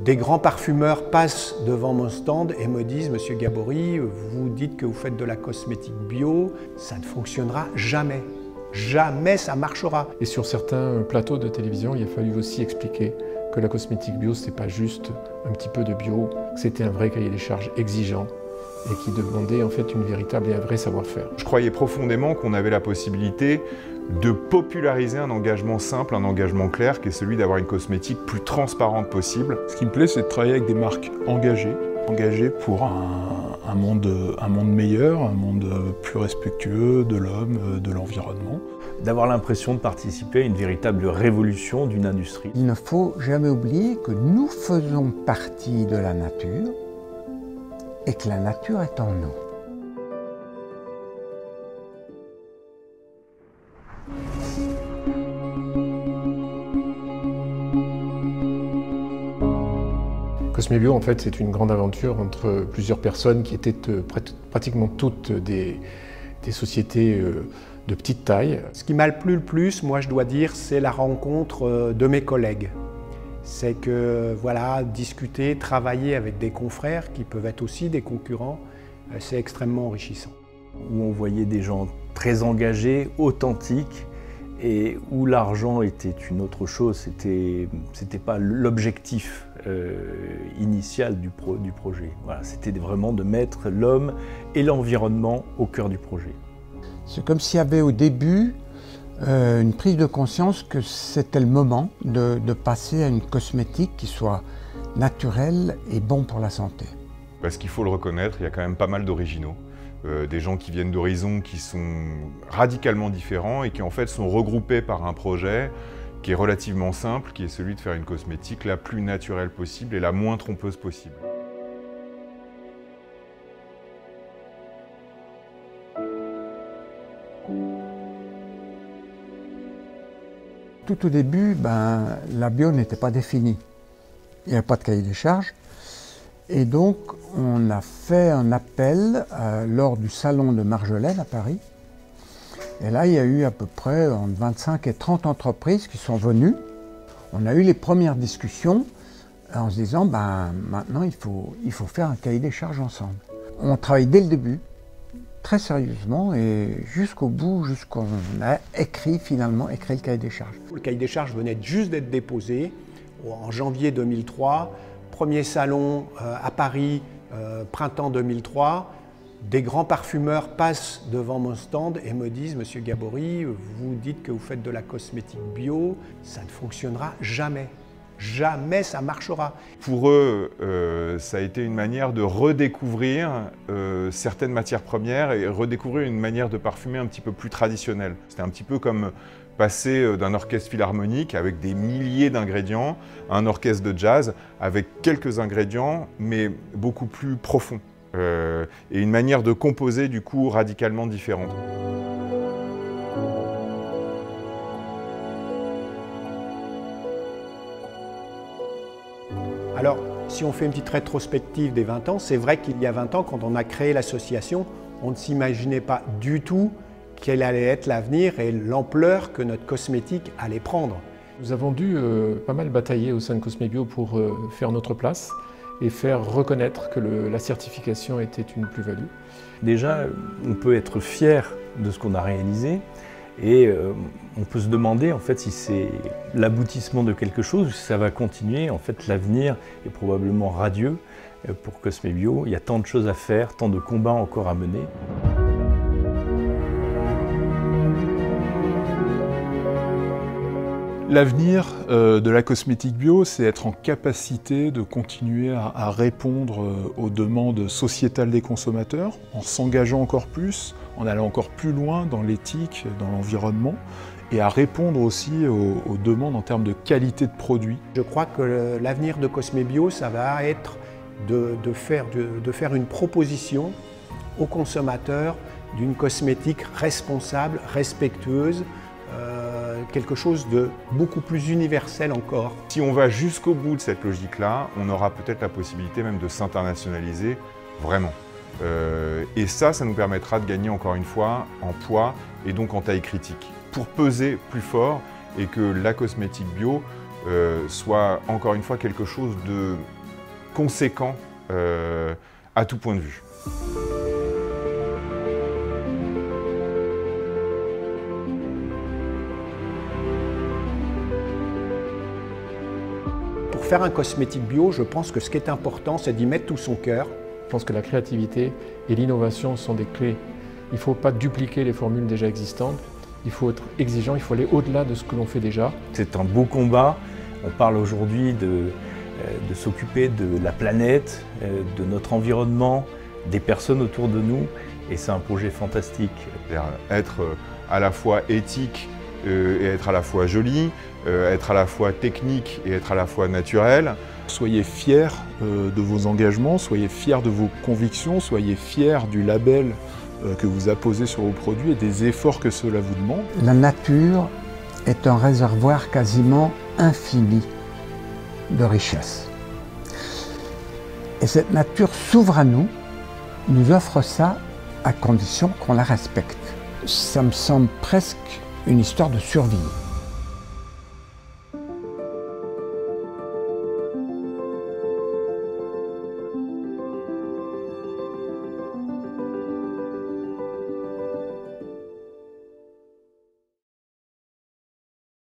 Des grands parfumeurs passent devant mon stand et me disent « Monsieur Gabory, vous dites que vous faites de la cosmétique bio, ça ne fonctionnera jamais. Jamais ça marchera. » Et sur certains plateaux de télévision, il a fallu aussi expliquer que la cosmétique bio, ce n'est pas juste un petit peu de bio, que c'était un vrai cahier des charges exigeant et qui demandait en fait une véritable et un vrai savoir-faire. Je croyais profondément qu'on avait la possibilité de populariser un engagement simple, un engagement clair, qui est celui d'avoir une cosmétique plus transparente possible. Ce qui me plaît, c'est de travailler avec des marques engagées pour un monde meilleur, un monde plus respectueux de l'homme, de l'environnement. D'avoir l'impression de participer à une véritable révolution d'une industrie. Il ne faut jamais oublier que nous faisons partie de la nature et que la nature est en nous. Cosmebio, en fait, c'est une grande aventure entre plusieurs personnes qui étaient pratiquement toutes des sociétés de petite taille. Ce qui m'a plu le plus, moi je dois dire, c'est la rencontre de mes collègues. C'est que, voilà, discuter, travailler avec des confrères qui peuvent être aussi des concurrents, c'est extrêmement enrichissant. Où on voyait des gens très engagés, authentiques, et où l'argent était une autre chose, c'était pas l'objectif initial du projet. Voilà, c'était vraiment de mettre l'homme et l'environnement au cœur du projet. C'est comme s'il y avait au début une prise de conscience que c'était le moment de passer à une cosmétique qui soit naturelle et bon pour la santé. Parce qu'il faut le reconnaître, il y a quand même pas mal d'originaux. Des gens qui viennent d'horizons qui sont radicalement différents et qui en fait sont regroupés par un projet qui est relativement simple, qui est celui de faire une cosmétique la plus naturelle possible et la moins trompeuse possible. Tout au début, la bio n'était pas définie. Il n'y avait pas de cahier des charges. Et donc, on a fait un appel lors du salon de Marjolaine à Paris. Et là, il y a eu à peu près entre 25 et 30 entreprises qui sont venues. On a eu les premières discussions en se disant, maintenant, il faut faire un cahier des charges ensemble. On travaille dès le début, très sérieusement, et jusqu'au bout, jusqu'on a finalement écrit le cahier des charges. Le cahier des charges venait juste d'être déposé en janvier 2003. Premier salon à Paris, printemps 2003, des grands parfumeurs passent devant mon stand et me disent « Monsieur Gabory, vous dites que vous faites de la cosmétique bio, ça ne fonctionnera jamais. Jamais ça marchera. » Pour eux, ça a été une manière de redécouvrir certaines matières premières et redécouvrir une manière de parfumer un petit peu plus traditionnelle. C'était un petit peu comme passer d'un orchestre philharmonique avec des milliers d'ingrédients à un orchestre de jazz avec quelques ingrédients mais beaucoup plus profonds et une manière de composer du coup radicalement différente. Alors, si on fait une petite rétrospective des 20 ans, c'est vrai qu'il y a 20 ans, quand on a créé l'association, on ne s'imaginait pas du tout quel allait être l'avenir et l'ampleur que notre cosmétique allait prendre. Nous avons dû pas mal batailler au sein de Cosmebio pour faire notre place et faire reconnaître que la certification était une plus-value. Déjà, on peut être fier de ce qu'on a réalisé et on peut se demander en fait si c'est l'aboutissement de quelque chose ou si ça va continuer. En fait, l'avenir est probablement radieux pour Cosmebio. Il y a tant de choses à faire, tant de combats encore à mener. L'avenir de la cosmétique bio, c'est être en capacité de continuer à répondre aux demandes sociétales des consommateurs, en s'engageant encore plus, en allant encore plus loin dans l'éthique, dans l'environnement, et à répondre aussi aux demandes en termes de qualité de produit. Je crois que l'avenir de Cosmebio, ça va être de faire une proposition aux consommateurs d'une cosmétique responsable, respectueuse, quelque chose de beaucoup plus universel encore. Si on va jusqu'au bout de cette logique-là, on aura peut-être la possibilité même de s'internationaliser vraiment. Et ça nous permettra de gagner encore une fois en poids et donc en taille critique, pour peser plus fort et que la cosmétique bio soit encore une fois quelque chose de conséquent à tout point de vue. Pour faire un cosmétique bio, je pense que ce qui est important, c'est d'y mettre tout son cœur. Je pense que la créativité et l'innovation sont des clés. Il ne faut pas dupliquer les formules déjà existantes, il faut être exigeant, il faut aller au-delà de ce que l'on fait déjà. C'est un beau combat. On parle aujourd'hui de s'occuper de la planète, de notre environnement, des personnes autour de nous, et c'est un projet fantastique. Être à la fois éthique et être à la fois joli, être à la fois technique et être à la fois naturel. Soyez fiers de vos engagements, soyez fiers de vos convictions, soyez fiers du label que vous apposez sur vos produits et des efforts que cela vous demande. La nature est un réservoir quasiment infini de richesse. Et cette nature s'ouvre à nous, nous offre ça à condition qu'on la respecte. Ça me semble presque une histoire de survie.